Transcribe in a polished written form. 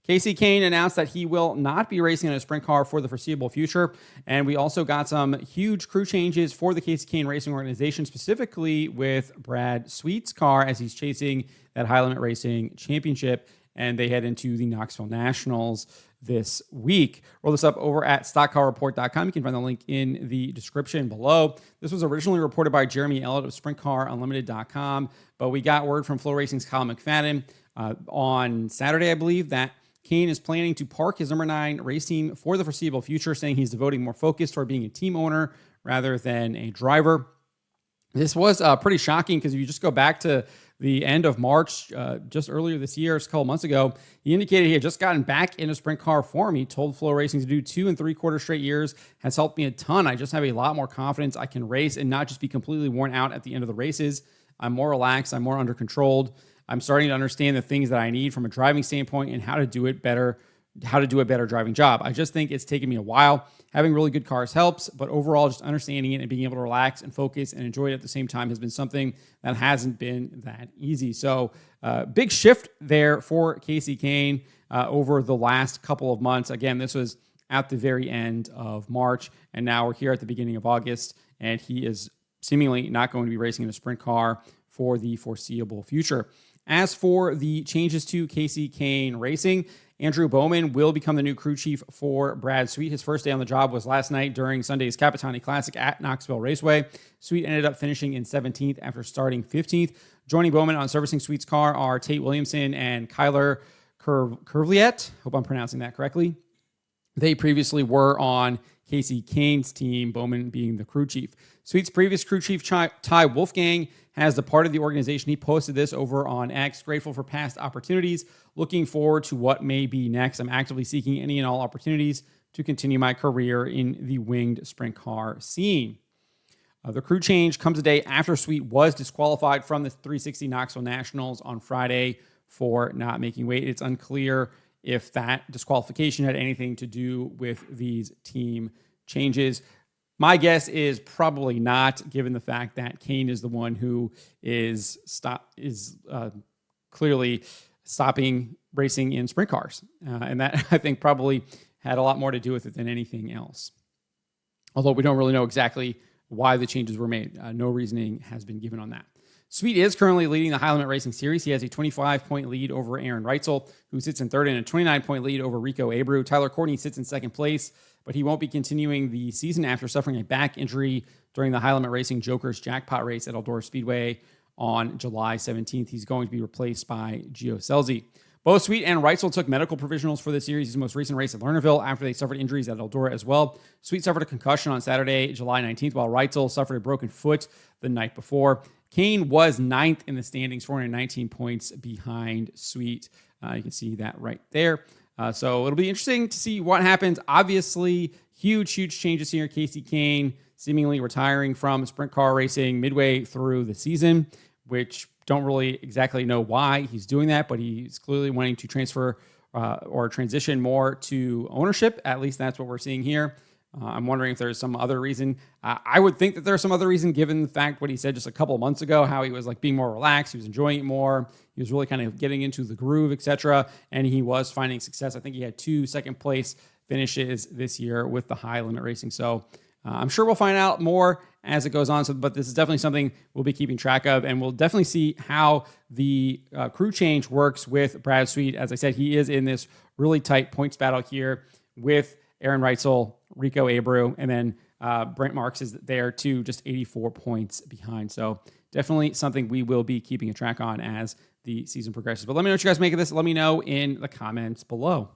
Kasey Kahne announced that he will not be racing in a sprint car for the foreseeable future. And we also got some huge crew changes for the Kasey Kahne Racing organization, specifically with Brad Sweet's car as he's chasing that high limit racing championship. And they head into the Knoxville Nationals this week. Roll this up over at stockcarreport.com. You can find the link in the description below. This was originally reported by Jeremy Ellett of SprintCarUnlimited.com, but we got word from Flow Racing's Kyle McFadden on Saturday, I believe, that Kahne is planning to park his number 9 race team for the foreseeable future, saying he's devoting more focus toward being a team owner rather than a driver. This was pretty shocking because if you just go back to the end of March, just earlier this year, just a couple months ago, he indicated he had just gotten back in a sprint car form. He told Flow Racing to do 2 3/4 straight years has helped me a ton. I just have a lot more confidence. I can race and not just be completely worn out at the end of the races. I'm more relaxed. I'm more under controlled. I'm starting to understand the things that I need from a driving standpoint and how to do it better, how to do a better driving job. I just think it's taken me a while. Having really good cars helps, but overall just understanding it and being able to relax and focus and enjoy it at the same time has been something that hasn't been that easy. So big shift there for Kasey Kahne over the last couple of months. Again, this was at the very end of March, and now we're here at the beginning of August, and he is seemingly not going to be racing in a sprint car for the foreseeable future. As for the changes to Kasey Kahne Racing, Andrew Bowman will become the new crew chief for Brad Sweet. His first day on the job was last night during Sunday's Capitani Classic at Knoxville Raceway. Sweet ended up finishing in 17th after starting 15th. Joining Bowman on servicing Sweet's car are Tate Williamson and Kyler Curvliet. Hope I'm pronouncing that correctly. They previously were on Kasey Kahne's team, Bowman being the crew chief. Sweet's previous crew chief, Ty Wolfgang, has departed the organization. He posted this over on X. Grateful for past opportunities. Looking forward to what may be next. I'm actively seeking any and all opportunities to continue my career in the winged sprint car scene. The crew change comes a day after Sweet was disqualified from the 360 Knoxville Nationals on Friday for not making weight. It's unclear if that disqualification had anything to do with these team changes. My guess is probably not, given the fact that Kahne is the one who is clearly stopping racing in sprint cars. And that, I think, probably had a lot more to do with it than anything else. Although we don't really know exactly why the changes were made. No reasoning has been given on that. Sweet is currently leading the High Limit Racing Series. He has a 25-point lead over Aaron Reitzel, who sits in third, and a 29-point lead over Rico Abreu. Tyler Courtney sits in second place, but he won't be continuing the season after suffering a back injury during the High Limit Racing Jokers Jackpot race at Eldora Speedway on July 17th. He's going to be replaced by Gio Scelzi. Both Sweet and Reitzel took medical provisionals for the series' most recent race at Lernerville after they suffered injuries at Eldora as well. Sweet suffered a concussion on Saturday, July 19th, while Reitzel suffered a broken foot the night before. Kahne was 9th in the standings, 419 points behind Sweet. You can see that right there. So it'll be interesting to see what happens. Obviously, huge changes here. Kasey Kahne seemingly retiring from sprint car racing midway through the season, which don't really exactly know why he's doing that, but he's clearly wanting to transfer or transition more to ownership. At least that's what we're seeing here. I'm wondering if there's some other reason. I would think that there's some other reason, given the fact what he said just a couple of months ago, how he was like being more relaxed, he was enjoying it more, he was really kind of getting into the groove, etc., and he was finding success. I think he had 2 second place finishes this year with the High Limit Racing. So I'm sure we'll find out more as it goes on. So, but this is definitely something we'll be keeping track of, and we'll definitely see how the crew change works with Brad Sweet. As I said, he is in this really tight points battle here with Aaron Reitzel, Rico Abreu, and then Brent Marks is there too, just 84 points behind. So definitely something we will be keeping a track on as the season progresses. But let me know what you guys make of this. Let me know in the comments below.